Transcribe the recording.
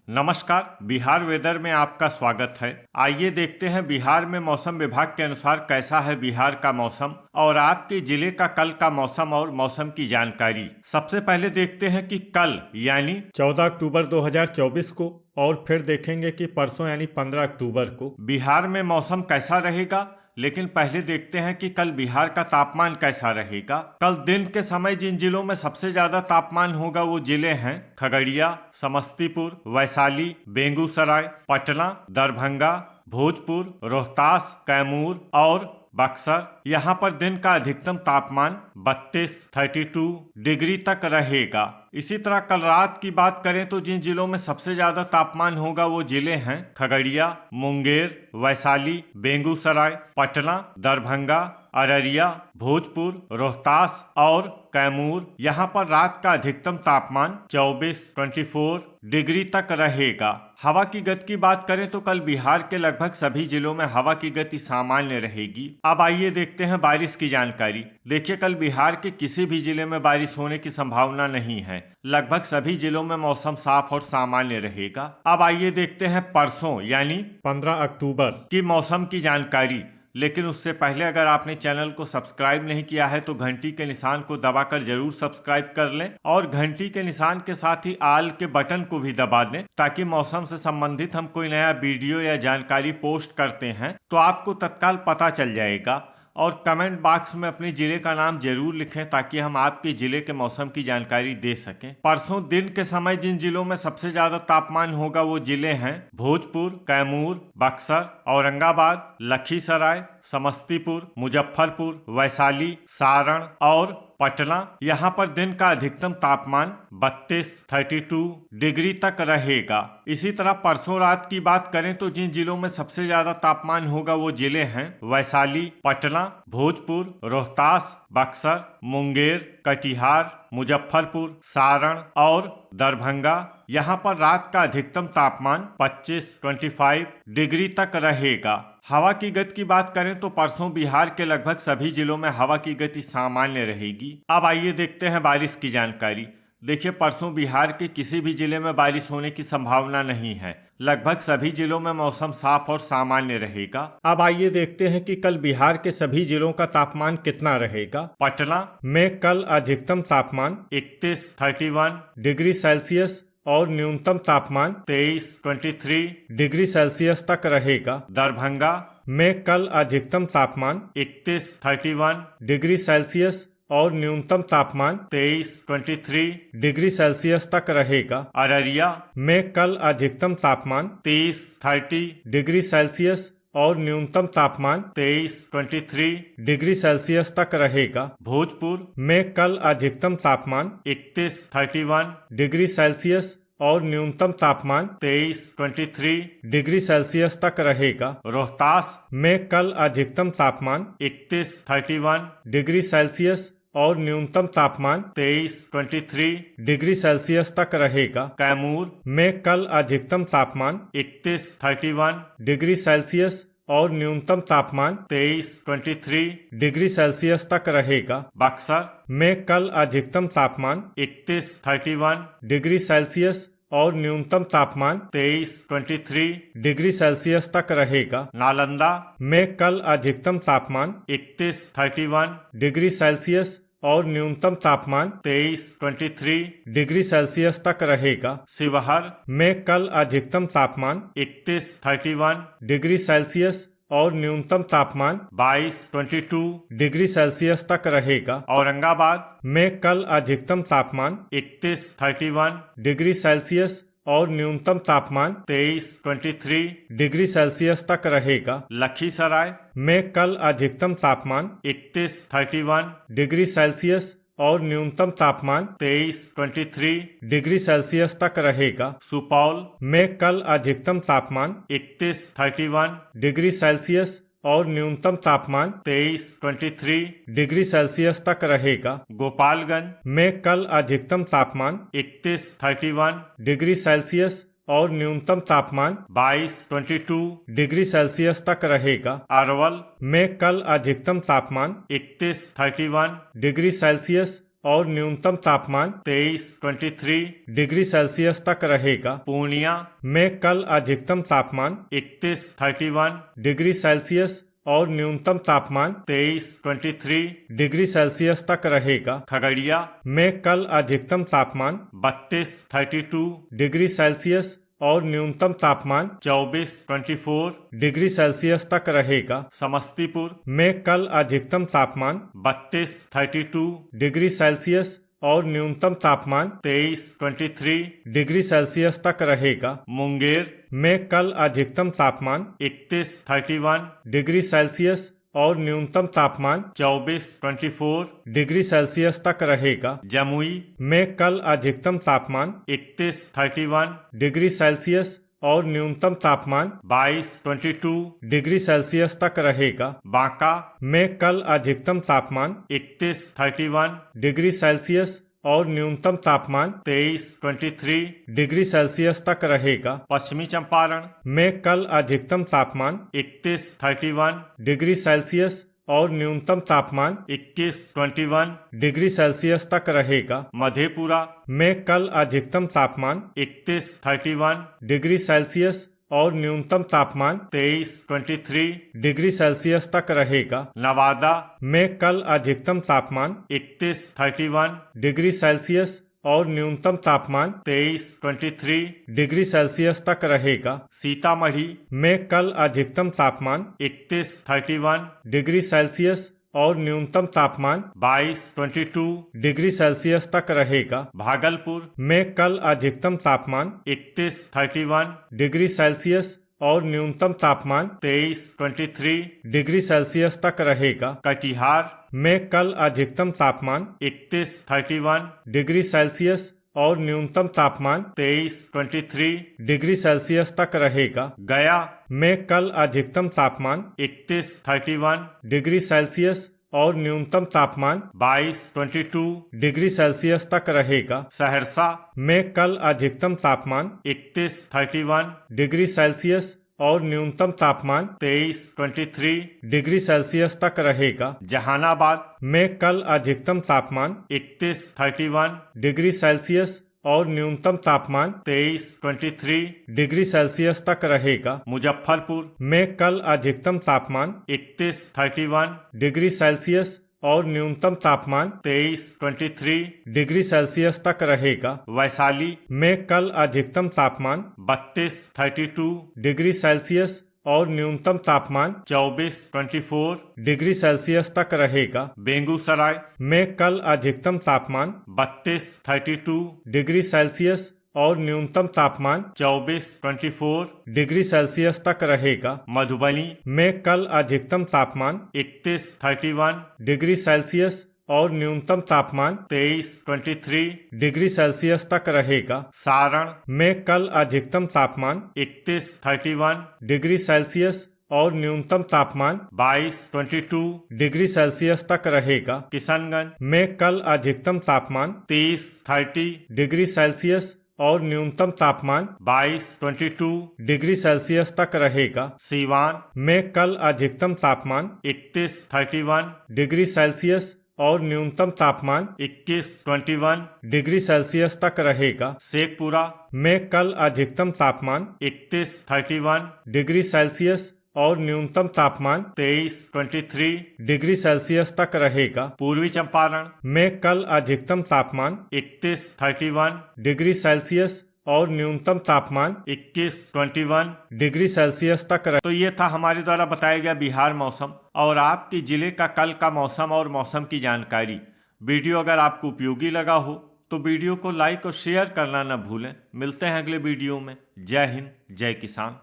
नमस्कार। बिहार वेदर में आपका स्वागत है। आइए देखते हैं बिहार में मौसम विभाग के अनुसार कैसा है बिहार का मौसम और आपके जिले का कल का मौसम और मौसम की जानकारी। सबसे पहले देखते हैं कि कल यानी 14 अक्टूबर 2024 को और फिर देखेंगे कि परसों यानी 15 अक्टूबर को बिहार में मौसम कैसा रहेगा। लेकिन पहले देखते हैं कि कल बिहार का तापमान कैसा रहेगा। कल दिन के समय जिन जिलों में सबसे ज्यादा तापमान होगा वो जिले हैं खगड़िया, समस्तीपुर, वैशाली, बेगूसराय, पटना, दरभंगा, भोजपुर, रोहतास, कैमूर और बक्सर। यहाँ पर दिन का अधिकतम तापमान 32 डिग्री तक रहेगा। इसी तरह कल रात की बात करें तो जिन जिलों में सबसे ज्यादा तापमान होगा वो जिले हैं खगड़िया, मुंगेर, वैशाली, बेगूसराय, पटना, दरभंगा, अररिया, भोजपुर, रोहतास और कैमूर। यहाँ पर रात का अधिकतम तापमान 24 डिग्री तक रहेगा। हवा की गति की बात करें तो कल बिहार के लगभग सभी जिलों में हवा की गति सामान्य रहेगी। अब आइए देखते हैं बारिश की जानकारी। देखिए, कल बिहार के किसी भी जिले में बारिश होने की संभावना नहीं है। लगभग सभी जिलों में मौसम साफ और सामान्य रहेगा। अब आइए देखते हैं परसों यानी 15 अक्टूबर की मौसम की जानकारी। लेकिन उससे पहले अगर आपने चैनल को सब्सक्राइब नहीं किया है तो घंटी के निशान को दबाकर जरूर सब्सक्राइब कर लें और घंटी के निशान के साथ ही आल के बटन को भी दबा दें ताकि मौसम से संबंधित हम कोई नया वीडियो या जानकारी पोस्ट करते हैं तो आपको तत्काल पता चल जाएगा। और कमेंट बॉक्स में अपने जिले का नाम जरूर लिखें ताकि हम आपके जिले के मौसम की जानकारी दे सकें। परसों दिन के समय जिन जिलों में सबसे ज्यादा तापमान होगा वो जिले हैं भोजपुर, कैमूर, बक्सर, औरंगाबाद, लखीसराय, समस्तीपुर, मुजफ्फरपुर, वैशाली, सारण और पटना। यहाँ पर दिन का अधिकतम तापमान 32 डिग्री तक रहेगा। इसी तरह परसों रात की बात करें तो जिन जिलों में सबसे ज्यादा तापमान होगा वो जिले हैं वैशाली, पटना, भोजपुर, रोहतास, बक्सर, मुंगेर, कटिहार, मुजफ्फरपुर, सारण और दरभंगा। यहाँ पर रात का अधिकतम तापमान 25 डिग्री तक रहेगा। हवा की गति की बात करें तो परसों बिहार के लगभग सभी जिलों में हवा की गति सामान्य रहेगी। अब आइए देखते हैं बारिश की जानकारी। देखिए, परसों बिहार के किसी भी जिले में बारिश होने की संभावना नहीं है। लगभग सभी जिलों में मौसम साफ और सामान्य रहेगा। अब आइए देखते हैं कि कल बिहार के सभी जिलों का तापमान कितना रहेगा। पटना में कल अधिकतम तापमान 31 डिग्री सेल्सियस और न्यूनतम तापमान 23 डिग्री सेल्सियस तक रहेगा। दरभंगा में कल अधिकतम तापमान 31 डिग्री सेल्सियस और न्यूनतम तापमान 23 डिग्री सेल्सियस तक रहेगा। अररिया में कल अधिकतम तापमान 30 डिग्री सेल्सियस और न्यूनतम तापमान 23 डिग्री सेल्सियस तक रहेगा। भोजपुर में कल अधिकतम तापमान 31 डिग्री सेल्सियस और न्यूनतम तापमान 23 डिग्री सेल्सियस तक रहेगा। रोहतास में कल अधिकतम तापमान 31 डिग्री सेल्सियस और न्यूनतम तापमान 23 डिग्री सेल्सियस तक रहेगा। कैमूर में कल अधिकतम तापमान 31 डिग्री सेल्सियस और न्यूनतम तापमान 23 डिग्री सेल्सियस तक रहेगा। बक्सर में कल अधिकतम तापमान 31 डिग्री सेल्सियस और न्यूनतम तापमान 23 डिग्री सेल्सियस तक रहेगा। नालंदा में कल अधिकतम तापमान 31 डिग्री सेल्सियस और न्यूनतम तापमान 23 डिग्री सेल्सियस तक रहेगा। शिवहर में कल अधिकतम तापमान 31 डिग्री सेल्सियस और न्यूनतम तापमान 22 डिग्री सेल्सियस तक रहेगा। औरंगाबाद में कल अधिकतम तापमान 31 डिग्री सेल्सियस और न्यूनतम तापमान 23 डिग्री सेल्सियस तक रहेगा। लखीसराय में कल अधिकतम तापमान 31 डिग्री सेल्सियस और न्यूनतम तापमान 23 डिग्री सेल्सियस तक रहेगा। सुपौल में कल अधिकतम तापमान 31 डिग्री सेल्सियस और न्यूनतम तापमान 23 डिग्री सेल्सियस तक रहेगा। गोपालगंज में कल अधिकतम तापमान 31 डिग्री सेल्सियस और न्यूनतम तापमान 22 डिग्री सेल्सियस तक रहेगा। अरवल में कल अधिकतम तापमान 31 डिग्री सेल्सियस और न्यूनतम तापमान 23 डिग्री सेल्सियस तक रहेगा। पूर्णिया में कल अधिकतम तापमान 31 डिग्री सेल्सियस और न्यूनतम तापमान 23 डिग्री सेल्सियस तक रहेगा। खगड़िया में कल अधिकतम तापमान 32 डिग्री सेल्सियस और न्यूनतम तापमान 24 डिग्री सेल्सियस तक रहेगा। समस्तीपुर में कल अधिकतम तापमान 32 डिग्री सेल्सियस और न्यूनतम तापमान 23 डिग्री सेल्सियस तक रहेगा। मुंगेर में कल अधिकतम तापमान 31 डिग्री सेल्सियस और न्यूनतम तापमान 24 डिग्री सेल्सियस तक रहेगा। जमुई में कल अधिकतम तापमान 31 डिग्री सेल्सियस और न्यूनतम तापमान 22 डिग्री सेल्सियस तक रहेगा। बांका में कल अधिकतम तापमान 31 डिग्री सेल्सियस और न्यूनतम तापमान 23 डिग्री सेल्सियस तक रहेगा। पश्चिमी चंपारण में कल अधिकतम तापमान 31 डिग्री सेल्सियस और न्यूनतम तापमान 21 डिग्री सेल्सियस तक रहेगा। मधेपुरा में कल अधिकतम तापमान 31 डिग्री सेल्सियस और न्यूनतम तापमान 23 डिग्री सेल्सियस तक रहेगा। नवादा में कल अधिकतम तापमान 31 डिग्री सेल्सियस और न्यूनतम तापमान 23 डिग्री सेल्सियस तक रहेगा। सीतामढ़ी में कल अधिकतम तापमान 31 डिग्री सेल्सियस और न्यूनतम तापमान 22 डिग्री सेल्सियस तक रहेगा। भागलपुर में कल अधिकतम तापमान 31 डिग्री सेल्सियस और न्यूनतम तापमान 23 डिग्री सेल्सियस तक रहेगा। कटिहार में कल अधिकतम तापमान 31 डिग्री सेल्सियस और न्यूनतम तापमान 23 डिग्री सेल्सियस तक रहेगा। गया में कल अधिकतम तापमान 31 डिग्री सेल्सियस और न्यूनतम तापमान 22 डिग्री सेल्सियस तक रहेगा। सहरसा में कल अधिकतम तापमान 31 डिग्री सेल्सियस और न्यूनतम तापमान 23 डिग्री सेल्सियस तक रहेगा। जहानाबाद में कल अधिकतम तापमान 31 डिग्री सेल्सियस और न्यूनतम तापमान 23 डिग्री सेल्सियस तक रहेगा। मुजफ्फरपुर में कल अधिकतम तापमान 31 डिग्री सेल्सियस और न्यूनतम तापमान 23 डिग्री सेल्सियस तक रहेगा। वैशाली में कल अधिकतम तापमान 32 डिग्री सेल्सियस और न्यूनतम तापमान 24 डिग्री सेल्सियस तक रहेगा। बेगूसराय में कल अधिकतम तापमान 32 डिग्री सेल्सियस और न्यूनतम तापमान 24 डिग्री सेल्सियस तक रहेगा। मधुबनी में कल अधिकतम तापमान 31 डिग्री सेल्सियस और न्यूनतम तापमान 23 डिग्री सेल्सियस तक रहेगा। सारण में कल अधिकतम तापमान 31 डिग्री सेल्सियस और न्यूनतम तापमान 22 डिग्री सेल्सियस तक रहेगा। किशनगंज में कल अधिकतम तापमान 30 डिग्री सेल्सियस और न्यूनतम तापमान 22 डिग्री सेल्सियस तक रहेगा। सीवान में कल अधिकतम तापमान 31 डिग्री सेल्सियस और न्यूनतम तापमान 21 डिग्री सेल्सियस तक रहेगा। शेखपुरा में कल अधिकतम तापमान 31 डिग्री सेल्सियस और न्यूनतम तापमान 23 डिग्री सेल्सियस तक रहेगा। पूर्वी चंपारण में कल अधिकतम तापमान 31 डिग्री सेल्सियस और न्यूनतम तापमान 21 डिग्री सेल्सियस तक रहे। तो ये था हमारे द्वारा बताया गया बिहार मौसम और आपके जिले का कल का मौसम और मौसम की जानकारी। वीडियो अगर आपको उपयोगी लगा हो तो वीडियो को लाइक और शेयर करना न भूलें। मिलते हैं अगले वीडियो में। जय हिंद, जय किसान।